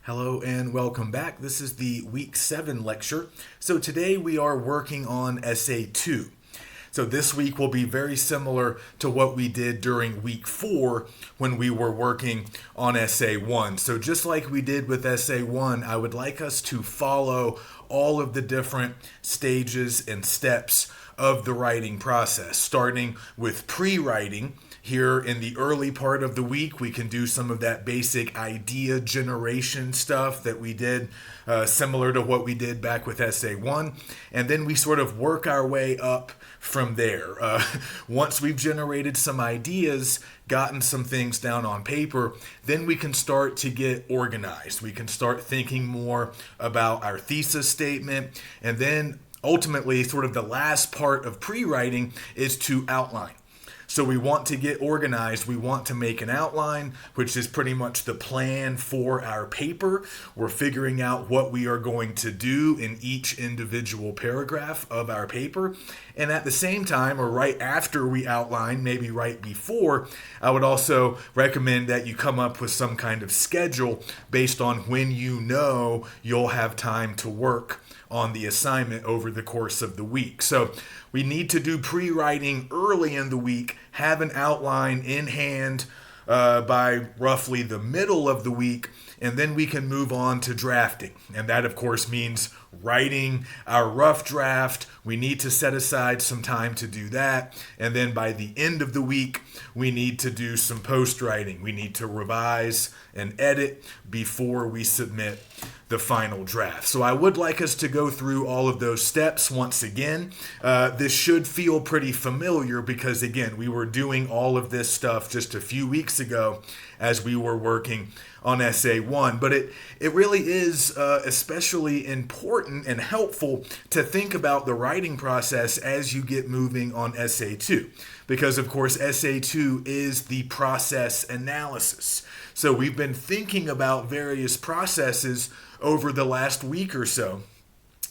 Hello and welcome back. This is the week 7 lecture. So today we are working on essay 2. So this week will be very similar to what we did during week 4 when we were working on essay 1. So just like we did with essay 1, I would like us to follow all of the different stages and steps of the writing process, starting with pre-writing. Here in the early part of the week, we can do some of that basic idea generation stuff that we did, similar to what we did back with essay 1. And then we sort of work our way up from there. Once we've generated some ideas, gotten some things down on paper, then we can start to get organized. We can start thinking more about our thesis statement. And then ultimately, sort of the last part of pre-writing is to outline. So we want to get organized. We want to make an outline, which is pretty much the plan for our paper. We're figuring out what we are going to do in each individual paragraph of our paper. And at the same time, or right after we outline, maybe right before, I would also recommend that you come up with some kind of schedule based on when you know you'll have time to work on the assignment over the course of the week. So we need to do pre-writing early in the week, have an outline in hand by roughly the middle of the week, and then we can move on to drafting. And that, of course, means writing our rough draft. We need to set aside some time to do that. And then by the end of the week, we need to do some post-writing. We need to revise and edit before we submit the final draft. So I would like us to go through all of those steps once again. This should feel pretty familiar because, again, we were doing all of this stuff just a few weeks ago as we were working on essay 1. But it really is especially important and helpful to think about the writing process as you get moving on essay 2. Because, of course, essay 2 is the process analysis. So we've been thinking about various processes over the last week or so.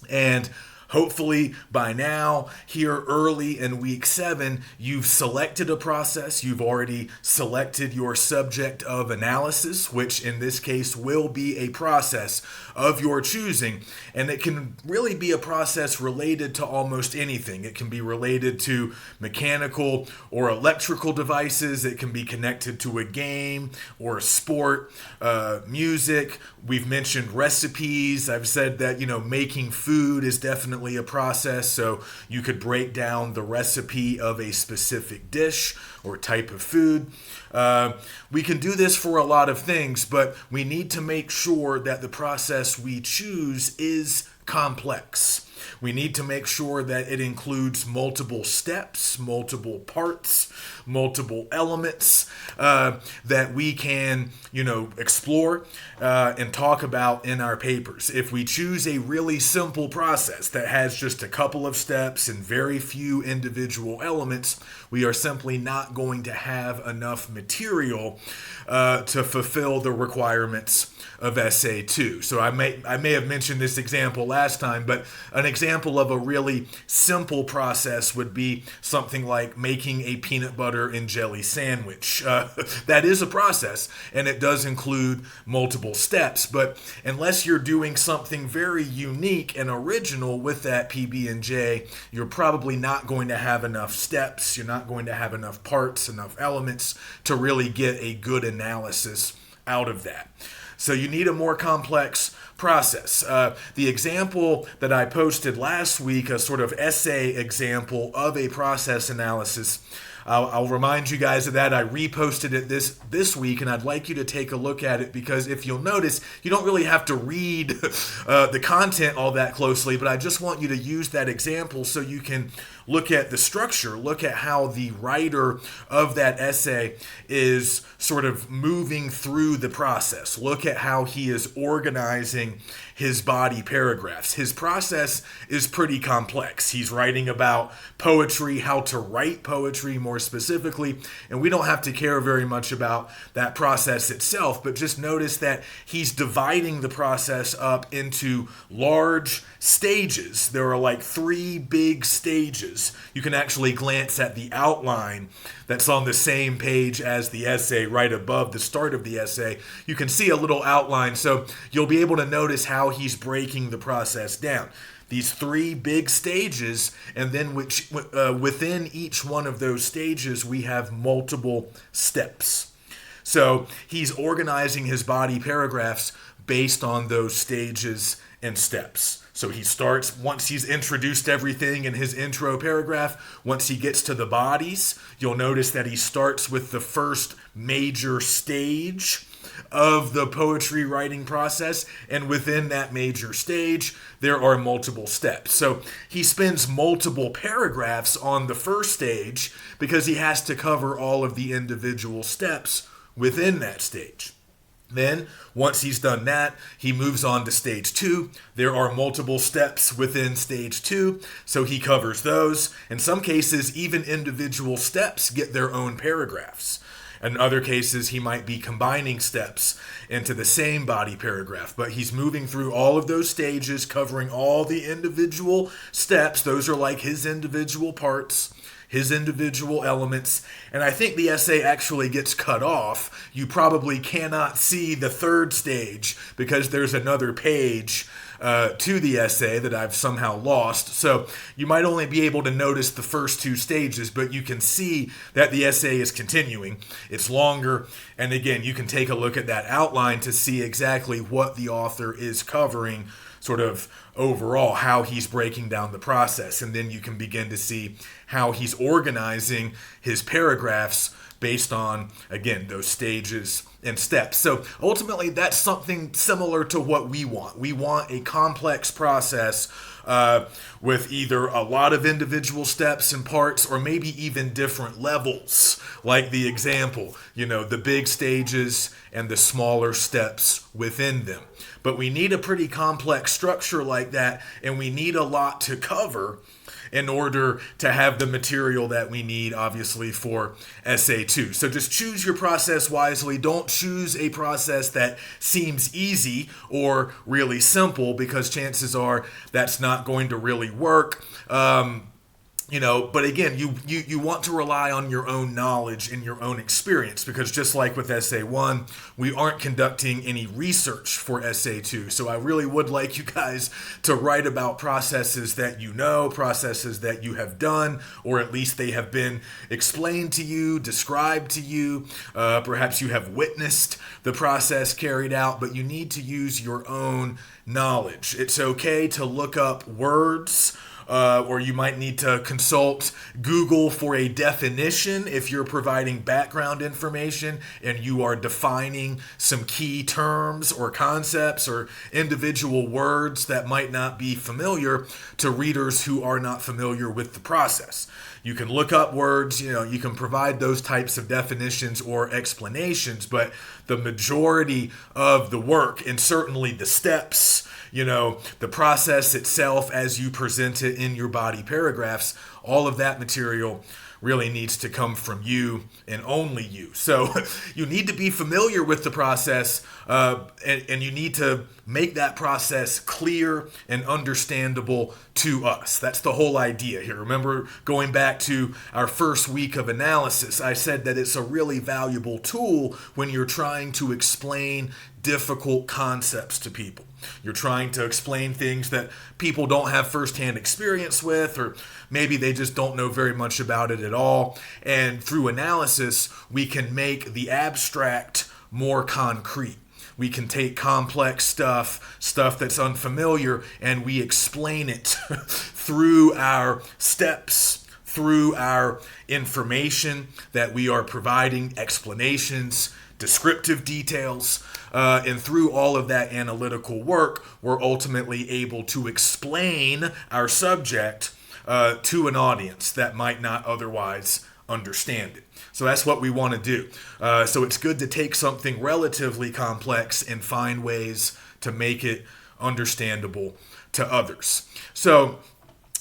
And hopefully by now, here early in week 7, you've selected a process. You've already selected your subject of analysis, which in this case will be a process of your choosing. And it can really be a process related to almost anything. It can be related to mechanical or electrical devices. It can be connected to a game or a sport, music. We've mentioned recipes. I've said that, making food is definitely a process, so you could break down the recipe of a specific dish or type of food. We can do this for a lot of things, but we need to make sure that the process we choose is complex. We need to make sure that it includes multiple steps, multiple parts, multiple elements that we can, explore and talk about in our papers. If we choose a really simple process that has just a couple of steps and very few individual elements, we are simply not going to have enough material to fulfill the requirements of essay 2. So I may have mentioned this example last time, but an example of a really simple process would be something like making a peanut butter and jelly sandwich. That is a process, and it does include multiple steps, but unless you're doing something very unique and original with that PB&J, you're probably not going to have enough steps. You're not going to have enough parts, enough elements to really get a good analysis out of that. So you need a more complex process. The example that I posted last week, a sort of essay example of a process analysis, I'll remind you guys of that. I reposted it this week, and I'd like you to take a look at it because if you'll notice, you don't really have to read the content all that closely, but I just want you to use that example so you can look at the structure, look at how the writer of that essay is sort of moving through the process. Look at how he is organizing his body paragraphs. His process is pretty complex. He's writing about poetry, how to write poetry more more specifically, and we don't have to care very much about that process itself, but just notice that he's dividing the process up into large stages. There are like 3 big stages. You can actually glance at the outline that's on the same page as the essay right above the start of the essay. You can see a little outline, so you'll be able to notice how he's breaking the process down. These 3 big stages, and then within each one of those stages, we have multiple steps. So he's organizing his body paragraphs based on those stages and steps. So he starts, once he's introduced everything in his intro paragraph, once he gets to the bodies, you'll notice that he starts with the first major stage of the poetry writing process, and within that major stage, there are multiple steps. So he spends multiple paragraphs on the first stage because he has to cover all of the individual steps within that stage. Then, once he's done that, he moves on to stage 2. There are multiple steps within stage 2, so he covers those. In some cases, even individual steps get their own paragraphs. In other cases, he might be combining steps into the same body paragraph, but he's moving through all of those stages, covering all the individual steps. Those are like his individual parts, his individual elements, and I think the essay actually gets cut off. You probably cannot see the 3rd stage because there's another page to the essay that I've somehow lost. So you might only be able to notice the first 2 stages, but you can see that the essay is continuing. It's longer, and again, you can take a look at that outline to see exactly what the author is covering sort of overall, how he's breaking down the process. And then you can begin to see how he's organizing his paragraphs based on, again, those stages and steps. So ultimately, that's something similar to what we want. We want a complex process with either a lot of individual steps and parts, or maybe even different levels, like the example, the big stages and the smaller steps within them. But we need a pretty complex structure like that, and we need a lot to cover in order to have the material that we need, obviously, for Essay 2. So just choose your process wisely. Don't choose a process that seems easy or really simple, because chances are that's not going to really work. But again, you want to rely on your own knowledge and your own experience, because just like with Essay 1, we aren't conducting any research for Essay 2. So I really would like you guys to write about processes that you know, processes that you have done, or at least they have been explained to you, described to you. Perhaps you have witnessed the process carried out, but you need to use your own knowledge. It's okay to look up words, or you might need to consult Google for a definition if you're providing background information and you are defining some key terms or concepts or individual words that might not be familiar to readers who are not familiar with the process. You can look up words, you can provide those types of definitions or explanations, but the majority of the work, and certainly the steps, the process itself as you present it in your body paragraphs, all of that material really needs to come from you and only you. So you need to be familiar with the process, and you need to make that process clear and understandable to us. That's the whole idea here. Remember, going back to our first week of analysis, I said that it's a really valuable tool when you're trying to explain difficult concepts to people. You're trying to explain things that people don't have firsthand experience with, or maybe they just don't know very much about it at all. And through analysis, we can make the abstract more concrete. We can take complex stuff that's unfamiliar, and we explain it through our steps, through our information that we are providing, explanations, descriptive details, and through all of that analytical work, we're ultimately able to explain our subject to an audience that might not otherwise understand it. So that's what we want to do. So it's good to take something relatively complex and find ways to make it understandable to others. So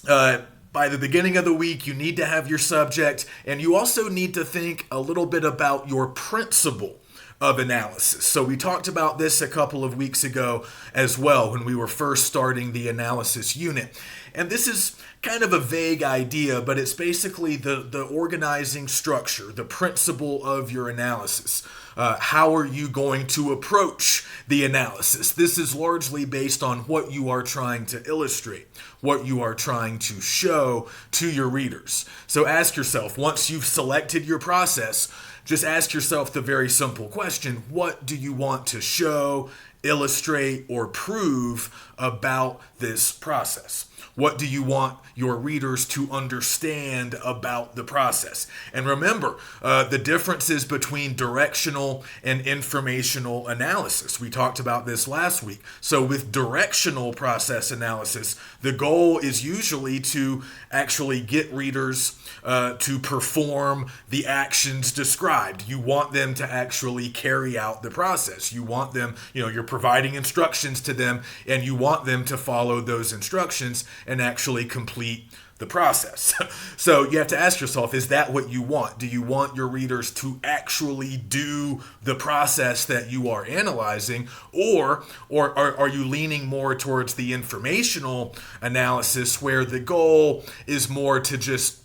by by the beginning of the week, you need to have your subject, and you also need to think a little bit about your principle of analysis. So we talked about this a couple of weeks ago as well when we were first starting the analysis unit. And this is kind of a vague idea, but it's basically the organizing structure, the principle of your analysis. How are you going to approach the analysis? This is largely based on what you are trying to illustrate, what you are trying to show to your readers. So ask yourself, once you've selected your process, just ask yourself the very simple question, what do you want to show, illustrate, or prove about this process? What do you want your readers to understand about the process? And remember, the differences between directional and informational analysis. We talked about this last week. So with directional process analysis, the goal is usually to actually get readers to perform the actions described. You want them to actually carry out the process. You want them, you're providing instructions to them, and you want them to follow those instructions and actually complete the process. So you have to ask yourself, is that what you want? Do you want your readers to actually do the process that you are analyzing, or are you leaning more towards the informational analysis where the goal is more to just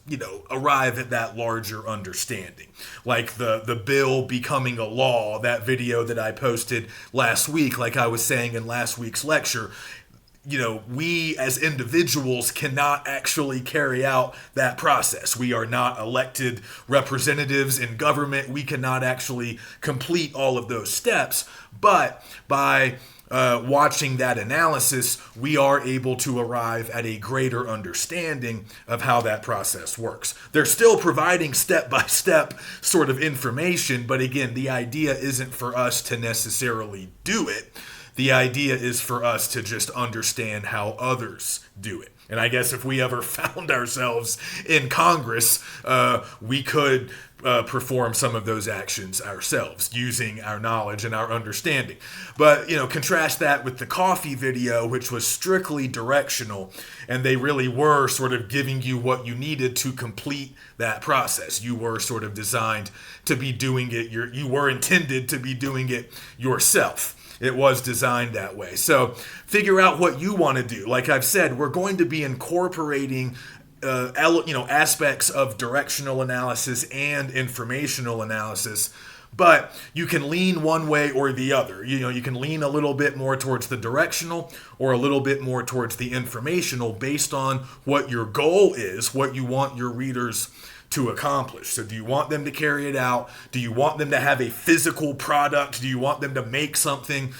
arrive at that larger understanding? Like the bill becoming a law, that video that I posted last week, like I was saying in last week's lecture, we as individuals cannot actually carry out that process. We are not elected representatives in government. We cannot actually complete all of those steps. But by watching that analysis, we are able to arrive at a greater understanding of how that process works. They're still providing step-by-step sort of information, but again, the idea isn't for us to necessarily do it. The idea is for us to just understand how others do it. And I guess if we ever found ourselves in Congress, we could perform some of those actions ourselves using our knowledge and our understanding. But, contrast that with the coffee video, which was strictly directional, and they really were sort of giving you what you needed to complete that process. You were sort of designed to be doing it. You were intended to be doing it yourself. It was designed that way. So figure out what you want to do. Like I've said, we're going to be incorporating aspects of directional analysis and informational analysis, but you can lean one way or the other. You can lean a little bit more towards the directional or a little bit more towards the informational based on what your goal is, what you want your readers to accomplish. So do you want them to carry it out? Do you want them to have a physical product? Do you want them to make something,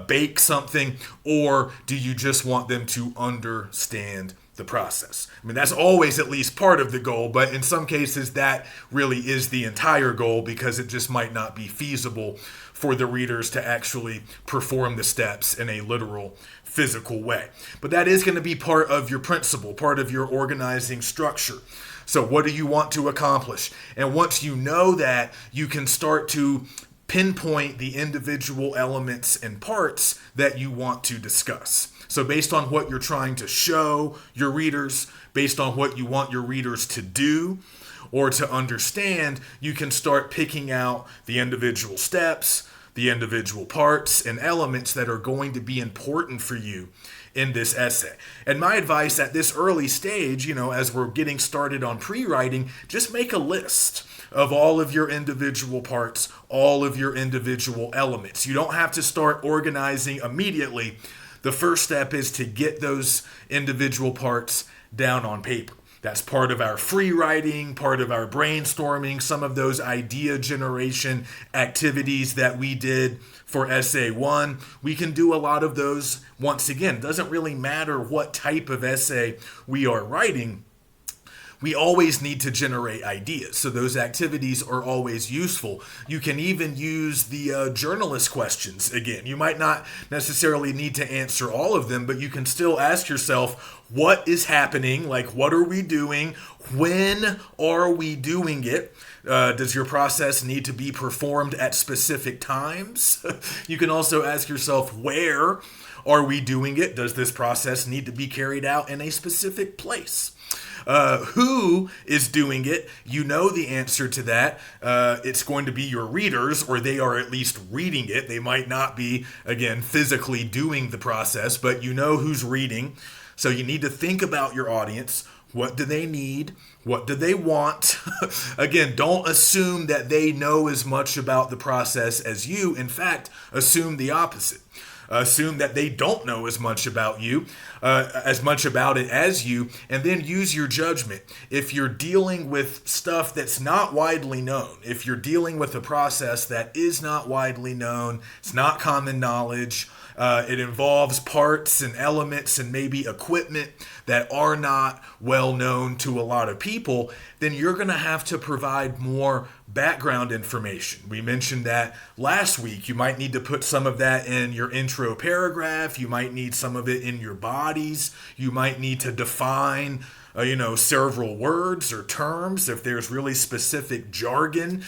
bake something? Or do you just want them to understand the process? I mean, that's always at least part of the goal, but in some cases that really is the entire goal because it just might not be feasible for the readers to actually perform the steps in a literal physical way. But that is going to be part of your principle, part of your organizing structure. So what do you want to accomplish? And once you know that, you can start to pinpoint the individual elements and parts that you want to discuss. So based on what you're trying to show your readers, based on what you want your readers to do or to understand, you can start picking out the individual steps, the individual parts and elements that are going to be important for you in this essay. And my advice at this early stage, as we're getting started on pre-writing, just make a list of all of your individual parts, all of your individual elements. You don't have to start organizing immediately. The first step is to get those individual parts down on paper. That's part of our free writing, part of our brainstorming, some of those idea generation activities that we did for Essay 1. We can do a lot of those. Once again, it doesn't really matter what type of essay we are writing. We always need to generate ideas, so those activities are always useful. You can even use the journalist questions again. You might not necessarily need to answer all of them, but you can still ask yourself, what is happening? Like, what are we doing? When are we doing it? Does your process need to be performed at specific times? You can also ask yourself, where are we doing it? Does this process need to be carried out in a specific place? Who is doing it? You know the answer to that. It's going to be your readers, or they are at least reading it. They might not be, again, physically doing the process, but you know who's reading. So you need to think about your audience. What do they need? What do they want? Again, don't assume that they know as much about the process as you. In fact, assume the opposite. Assume that they don't know as much about you, as much about it as you, and then use your judgment. If you're dealing with stuff that's not widely known, if you're dealing with a process that is not widely known, it's not common knowledge, it involves parts and elements and maybe equipment that are not well known to a lot of people, then you're going to have to provide more background information. We mentioned that last week. You might need to put some of that in your intro paragraph. You might need some of it in your bodies. You might need to define several words or terms, if there's really specific jargon,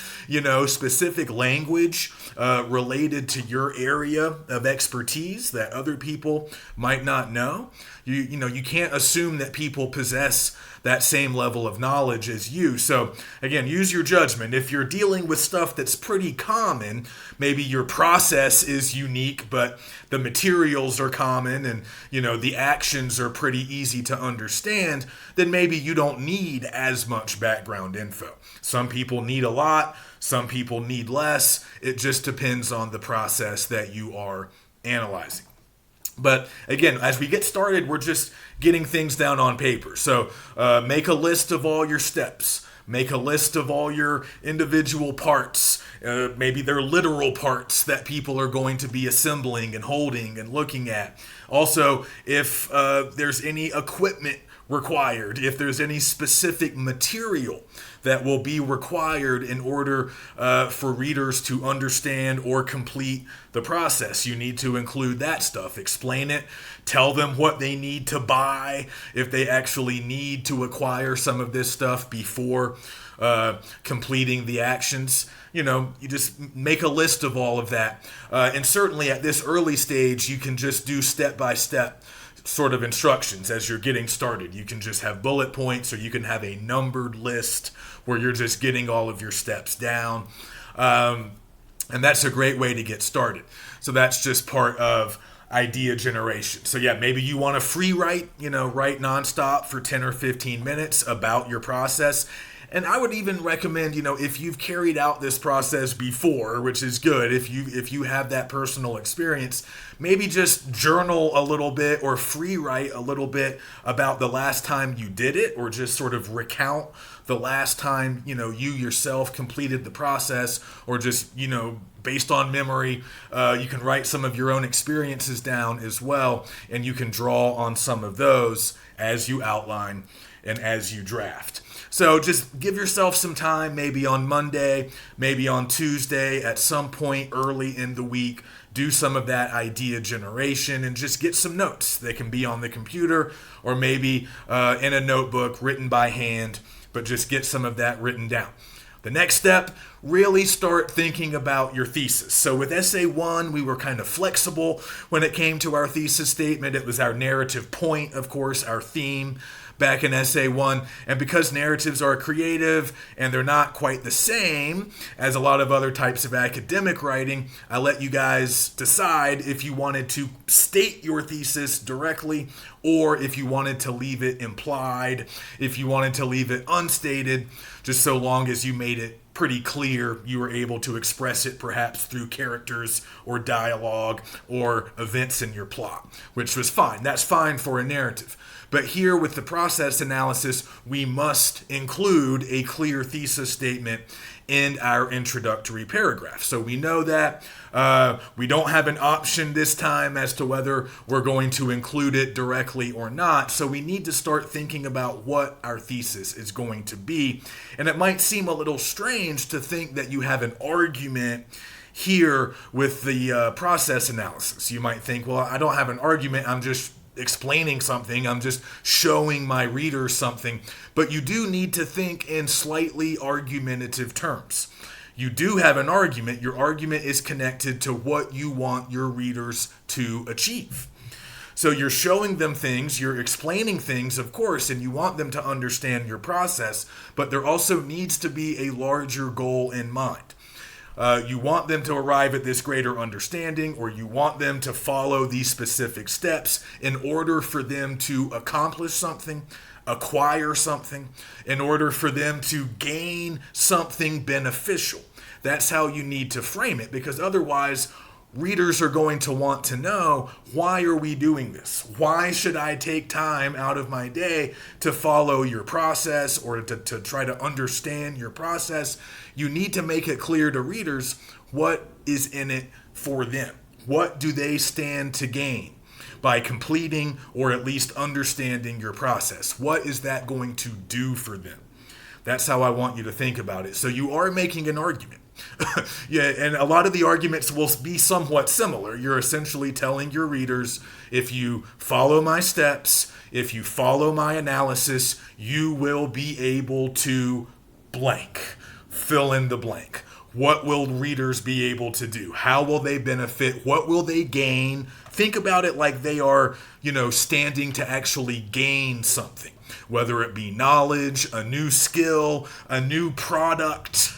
specific language related to your area of expertise that other people might not know. You can't assume that people possess that same level of knowledge as you. So again, use your judgment. If you're dealing with stuff that's pretty common, maybe your process is unique, but the materials are common and the actions are pretty easy to understand, then maybe you don't need as much background info. Some people need a lot, some people need less. It just depends on the process that you are analyzing. But again, as we get started, we're just getting things down on paper. So make a list of all your steps. Make a list of all your individual parts. Maybe they're literal parts that people are going to be assembling and holding and looking at. Also, if there's any equipment required, if there's any specific material that will be required in order for readers to understand or complete the process, you need to include that stuff. Explain it. Tell them what they need to buy if they actually need to acquire some of this stuff before completing the actions. You just make a list of all of that. And certainly at this early stage, you can just do step-by-step sort of instructions as you're getting started. You can just have bullet points, or you can have a numbered list where you're just getting all of your steps down. And that's a great way to get started. So that's just part of idea generation. So yeah, maybe you want to free write, write nonstop for 10 or 15 minutes about your process. And I would even recommend, if you've carried out this process before, which is good, if you have that personal experience, maybe just journal a little bit or free write a little bit about the last time you did it, or just sort of recount the last time, you yourself completed the process, or just, based on memory, you can write some of your own experiences down as well, and you can draw on some of those as you outline and as you draft. So just give yourself some time, maybe on Monday, maybe on Tuesday, at some point early in the week, do some of that idea generation and just get some notes. They can be on the computer or maybe in a notebook written by hand, but just get some of that written down. The next step, really start thinking about your thesis. So with Essay 1, we were kind of flexible when it came to our thesis statement. It was our narrative point, of course, our theme back in Essay 1. And because narratives are creative and they're not quite the same as a lot of other types of academic writing, I let you guys decide if you wanted to state your thesis directly or if you wanted to leave it implied, if you wanted to leave it unstated, just so long as you made it pretty clear you were able to express it perhaps through characters or dialogue or events in your plot, which was fine. That's fine for a narrative. But here with the process analysis, we must include a clear thesis statement in our introductory paragraph. So we know that we don't have an option this time as to whether we're going to include it directly or not. So we need to start thinking about what our thesis is going to be. And it might seem a little strange to think that you have an argument here with the process analysis. You might think, well, I don't have an argument. I'm just explaining something. I'm just showing my readers something. But you do need to think in slightly argumentative terms. You do have an argument. Your argument is connected to what you want your readers to achieve. So you're showing them things, you're explaining things, of course, and you want them to understand your process, but there also needs to be a larger goal in mind. You want them to arrive at this greater understanding, or you want them to follow these specific steps in order for them to accomplish something, acquire something, in order for them to gain something beneficial. That's how you need to frame it, because otherwise readers are going to want to know, why are we doing this? Why should I take time out of my day to follow your process or to try to understand your process? You need to make it clear to readers what is in it for them. What do they stand to gain by completing or at least understanding your process? What is that going to do for them? That's how I want you to think about it. So you are making an argument. Yeah, and a lot of the arguments will be somewhat similar. You're essentially telling your readers, if you follow my steps, if you follow my analysis, you will be able to blank. Fill in the blank. What will readers be able to do? How will they benefit? What will they gain? Think about it like they are, standing to actually gain something, whether it be knowledge, a new skill, a new product,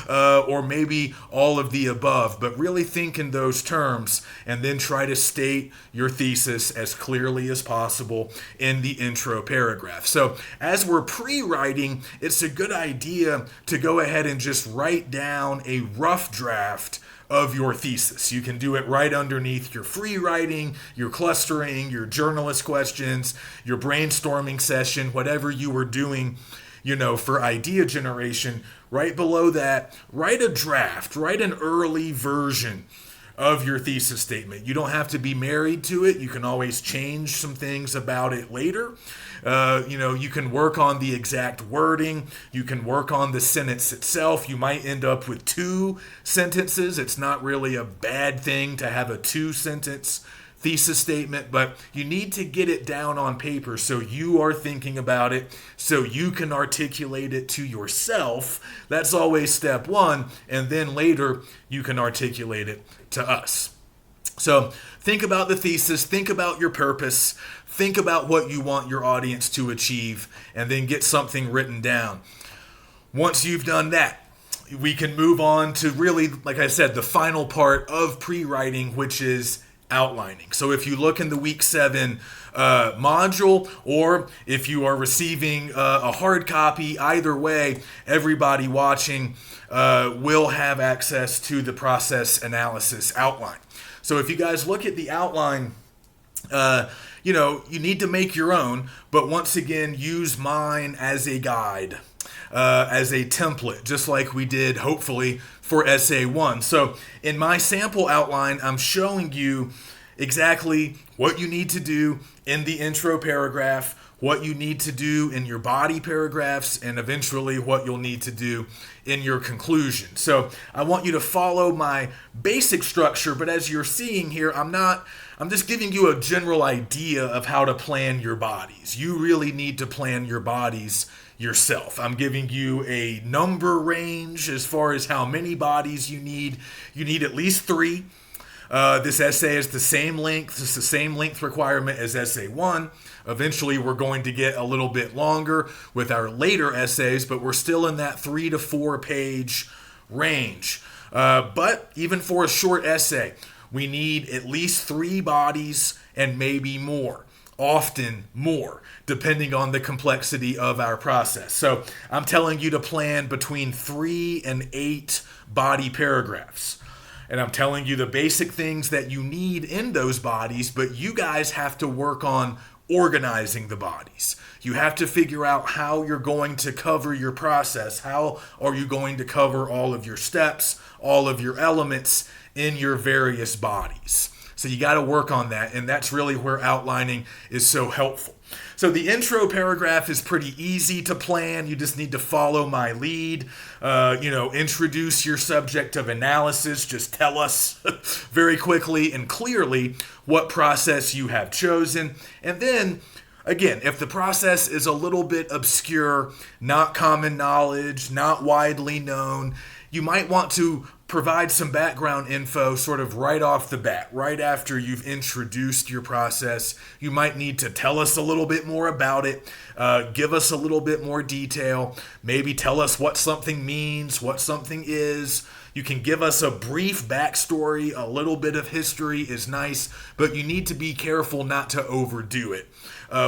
or maybe all of the above. But really think in those terms and then try to state your thesis as clearly as possible in the intro paragraph. So as we're pre-writing, it's a good idea to go ahead and just write down a rough draft of your thesis. You can do it right underneath your free writing, your clustering, your journalist questions, your brainstorming session, whatever you were doing, for idea generation. Right below that, write a draft, write an early version of your thesis statement. You don't have to be married to it. You can always change some things about it later. You can work on the exact wording. You can work on the sentence itself. You might end up with 2 sentences. It's not really a bad thing to have a 2-sentence thesis statement, but you need to get it down on paper so you are thinking about it, so you can articulate it to yourself. That's always step 1, and then later you can articulate it to us. So think about the thesis, think about your purpose, think about what you want your audience to achieve, and then get something written down. Once you've done that, we can move on to really, like I said, the final part of pre-writing, which is outlining. So if you look in the week 7 module, or if you are receiving a hard copy, either way, everybody watching will have access to the process analysis outline. So if you guys look at the outline, you need to make your own, but once again, use mine as a guide, as a template, just like we did, hopefully, for Essay 1. So in my sample outline, I'm showing you exactly what you need to do in the intro paragraph, what you need to do in your body paragraphs, and eventually what you'll need to do in your conclusion. So I want you to follow my basic structure, but as you're seeing here, I'm just giving you a general idea of how to plan your bodies. You really need to plan your bodies yourself. I'm giving you a number range as far as how many bodies you need. You need at least 3. This essay is the same length. It's the same length requirement as Essay 1. Eventually, we're going to get a little bit longer with our later essays, but we're still in that 3 to 4 page range. But even for a short essay, we need at least 3 bodies and maybe more. Often more, depending on the complexity of our process. So I'm telling you to plan between 3 and 8 body paragraphs. And I'm telling you the basic things that you need in those bodies, but you guys have to work on organizing the bodies. You have to figure out how you're going to cover your process. How are you going to cover all of your steps, all of your elements in your various bodies? So you got to work on that, and that's really where outlining is so helpful. So the intro paragraph is pretty easy to plan. You just need to follow my lead. Introduce your subject of analysis. Just tell us very quickly and clearly what process you have chosen. And then, again, if the process is a little bit obscure, not common knowledge, not widely known, you might want to provide some background info sort of right off the bat, right after you've introduced your process. You might need to tell us a little bit more about it, give us a little bit more detail, maybe tell us what something means, what something is. You can give us a brief backstory, a little bit of history is nice, but you need to be careful not to overdo it.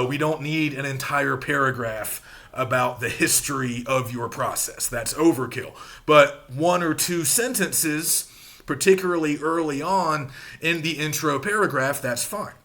We don't need an entire paragraph about the history of your process. That's overkill. But 1 or 2 sentences, particularly early on in the intro paragraph, that's fine.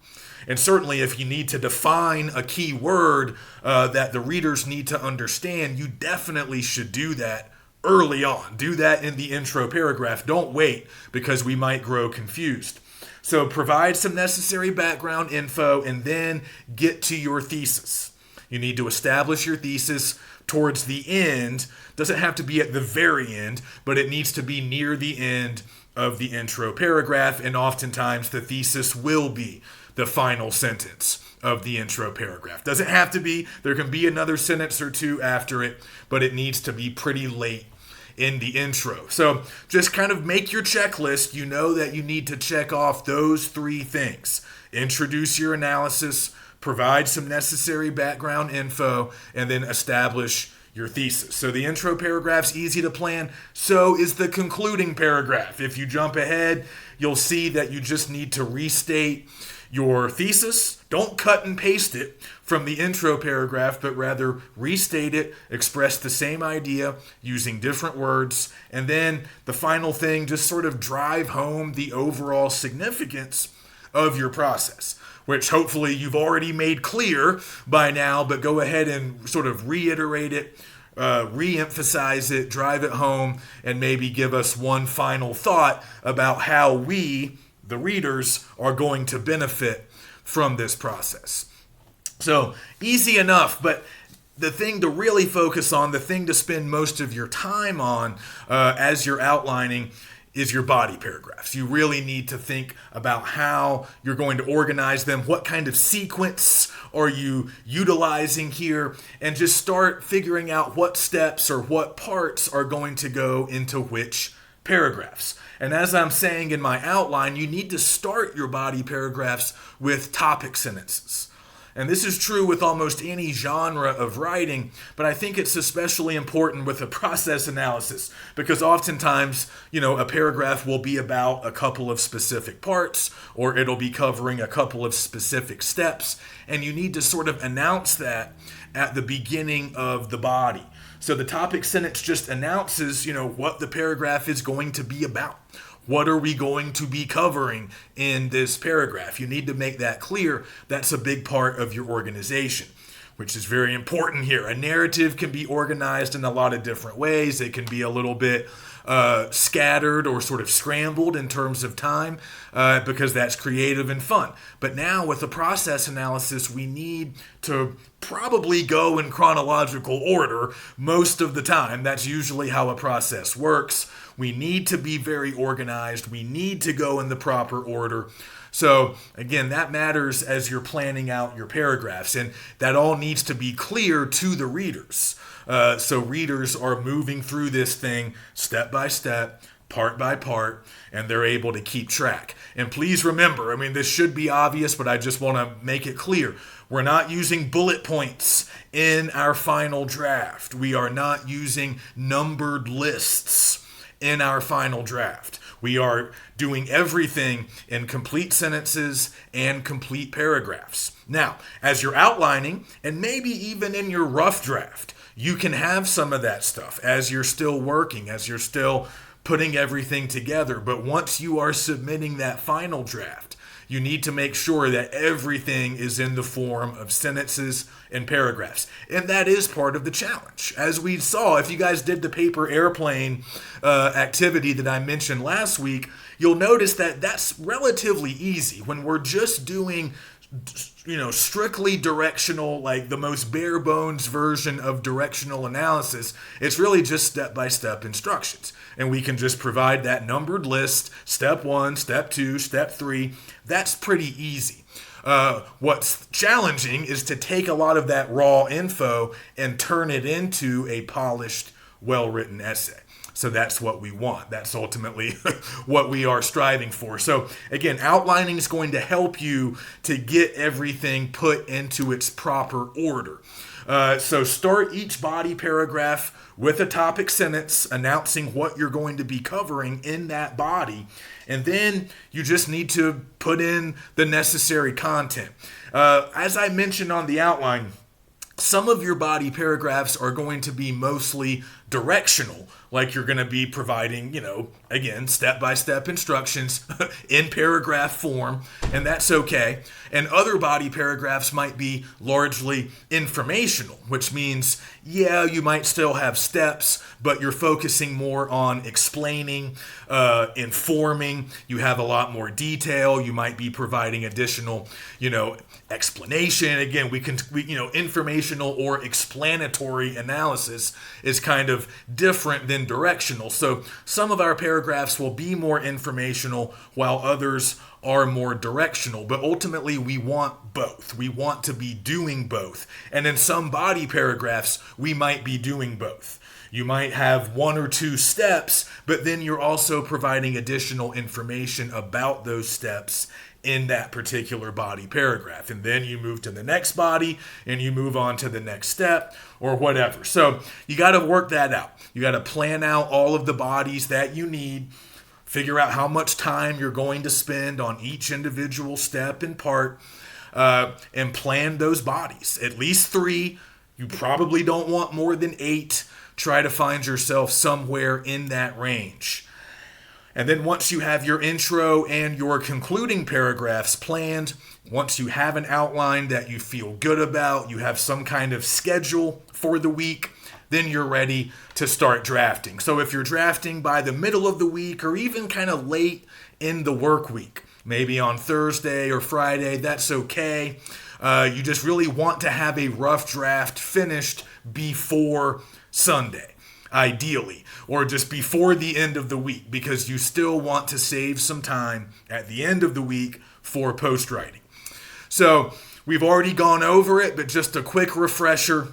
And certainly if you need to define a key word that the readers need to understand, you definitely should do that early on. Do that in the intro paragraph. Don't wait, because we might grow confused. So provide some necessary background info and then get to your thesis. You need to establish your thesis towards the end. Doesn't have to be at the very end, but it needs to be near the end of the intro paragraph, and oftentimes the thesis will be the final sentence of the intro paragraph. Doesn't have to be. There can be another sentence or two after it, but it needs to be pretty late in the intro. So just kind of make your checklist. You know that you need to check off those 3 things. Introduce your analysis, provide some necessary background info, and then establish your thesis. So the intro paragraph's easy to plan. So is the concluding paragraph. If you jump ahead, you'll see that you just need to restate your thesis. Don't cut and paste it from the intro paragraph, but rather restate it, express the same idea using different words, and then the final thing, just sort of drive home the overall significance of your process, which hopefully you've already made clear by now, but go ahead and sort of reiterate it, re-emphasize it, drive it home, and maybe give us one final thought about how we, the readers, are going to benefit from this process. So easy enough, but the thing to really focus on, the thing to spend most of your time on as you're outlining, is your body paragraphs. You really need to think about how you're going to organize them, what kind of sequence are you utilizing here, and just start figuring out what steps or what parts are going to go into which paragraphs. And as I'm saying in my outline, you need to start your body paragraphs with topic sentences. And this is true with almost any genre of writing, but I think it's especially important with a process analysis, because oftentimes, a paragraph will be about a couple of specific parts, or it'll be covering a couple of specific steps, and you need to sort of announce that at the beginning of the body. So the topic sentence just announces, what the paragraph is going to be about. What are we going to be covering in this paragraph? You need to make that clear. That's a big part of your organization, which is very important here. A narrative can be organized in a lot of different ways. It can be a little bit scattered or sort of scrambled in terms of time because that's creative and fun. But now with the process analysis, we need to probably go in chronological order most of the time. That's usually how a process works. We need to be very organized. We need to go in the proper order. So again, that matters as you're planning out your paragraphs, and that all needs to be clear to the readers. So readers are moving through this thing step by step, part by part, and they're able to keep track. And please remember, this should be obvious, but I just want to make it clear. We're not using bullet points in our final draft. We are not using numbered lists in our final draft. We are doing everything in complete sentences and complete paragraphs. Now, as you're outlining, and maybe even in your rough draft, you can have some of that stuff as you're still working, as you're still putting everything together. But once you are submitting that final draft, you need to make sure that everything is in the form of sentences and paragraphs. And that is part of the challenge. As we saw, if you guys did the paper airplane activity that I mentioned last week, you'll notice that that's relatively easy. When we're just doing strictly directional, like the most bare bones version of directional analysis, it's really just step-by-step instructions. And we can just provide that numbered list, step 1, step 2, step 3. That's pretty easy. What's challenging is to take a lot of that raw info and turn it into a polished, well-written essay. So that's what we want. That's ultimately what we are striving for. So again, outlining is going to help you to get everything put into its proper order. So start each body paragraph with a topic sentence announcing what you're going to be covering in that body. And then you just need to put in the necessary content. As I mentioned on the outline, some of your body paragraphs are going to be mostly directional, like you're going to be providing, again, step-by-step instructions in paragraph form, and that's okay. And other body paragraphs might be largely informational, which means, you might still have steps, but you're focusing more on explaining, informing. You have a lot more detail. You might be providing additional, explanation. Again, informational or explanatory analysis is kind of different than directional. So some of our paragraphs will be more informational while others are more directional, but ultimately we want both. We want to be doing both. And in some body paragraphs, we might be doing both. You might have one or two steps, but then you're also providing additional information about those steps in that particular body paragraph. And then you move to the next body and you move on to the next step or whatever. So you got to work that out. You got to plan out all of the bodies that you need, figure out how much time you're going to spend on each individual step and part, and plan those bodies. At least 3. You probably don't want more than 8. Try to find yourself somewhere in that range. And then once you have your intro and your concluding paragraphs planned, once you have an outline that you feel good about, you have some kind of schedule for the week, then you're ready to start drafting. So if you're drafting by the middle of the week or even kind of late in the work week, maybe on Thursday or Friday, that's okay. You just really want to have a rough draft finished before Sunday, ideally, or just before the end of the week, because you still want to save some time at the end of the week for post writing. So we've already gone over it, but just a quick refresher.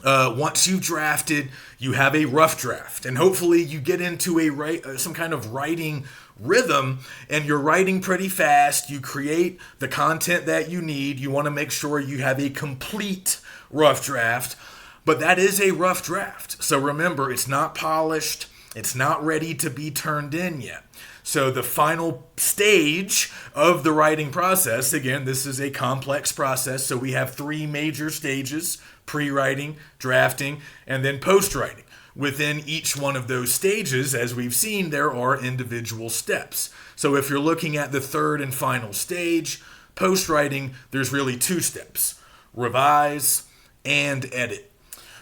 Once you've drafted, you have a rough draft, and hopefully you get into some kind of writing rhythm, and you're writing pretty fast. You create the content that you need. You want to make sure you have a complete rough draft, but that is a rough draft. So remember, it's not polished. It's not ready to be turned in yet. So the final stage of the writing process, again, this is a complex process. So we have 3 major stages: pre-writing, drafting, and then post-writing. Within each one of those stages, as we've seen, there are individual steps. So if you're looking at the 3rd and final stage, post-writing, there's really 2 steps: revise and edit.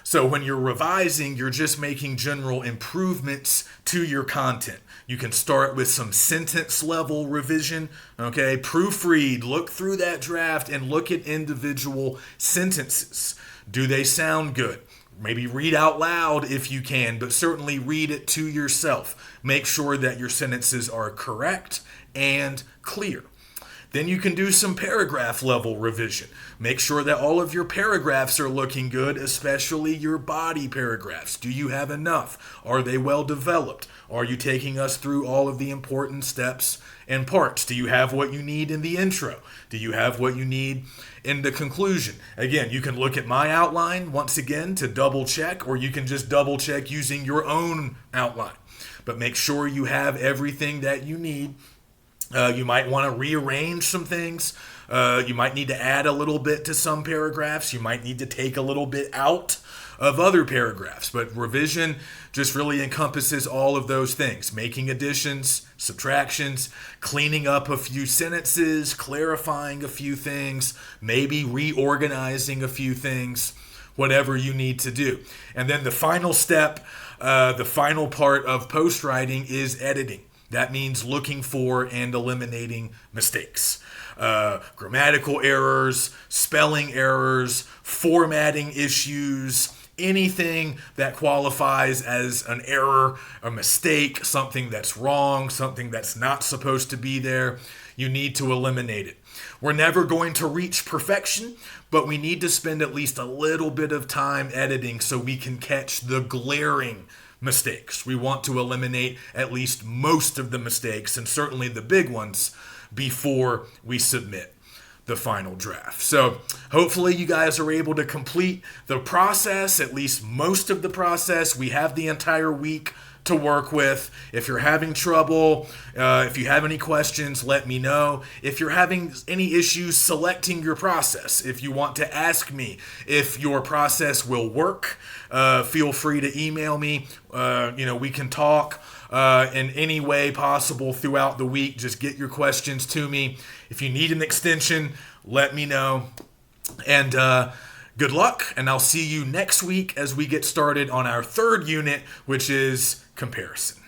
So when you're revising, you're just making general improvements to your content. You can start with some sentence level revision, okay? Proofread, look through that draft and look at individual sentences. Do they sound good? Maybe read out loud if you can, but certainly read it to yourself. Make sure that your sentences are correct and clear. Then you can do some paragraph level revision. Make sure that all of your paragraphs are looking good, especially your body paragraphs. Do you have enough? Are they well developed? Are you taking us through all of the important steps and parts? Do you have what you need in the intro? Do you have what you need in the conclusion? Again, you can look at my outline once again to double check, or you can just double check using your own outline. But make sure you have everything that you need. You might want to rearrange some things. You might need to add a little bit to some paragraphs. You might need to take a little bit out of other paragraphs. But revision just really encompasses all of those things: making additions, subtractions, cleaning up a few sentences, clarifying a few things, maybe reorganizing a few things, whatever you need to do. And then the final step, the final part of post-writing is editing. That means looking for and eliminating mistakes. Grammatical errors, spelling errors, formatting issues, anything that qualifies as an error, a mistake, something that's wrong, something that's not supposed to be there. You need to eliminate it. We're never going to reach perfection, but we need to spend at least a little bit of time editing so we can catch the glaring mistakes. We want to eliminate at least most of the mistakes, and certainly the big ones, before we submit the final draft. So hopefully you guys are able to complete the process, at least most of the process. We have the entire week to work with. If you're having trouble, if you have any questions, let me know. If you're having any issues selecting your process, if you want to ask me if your process will work, feel free to email me. We can talk in any way possible throughout the week. Just get your questions to me. If you need an extension, let me know. And good luck, and I'll see you next week as we get started on our third unit, which is comparison.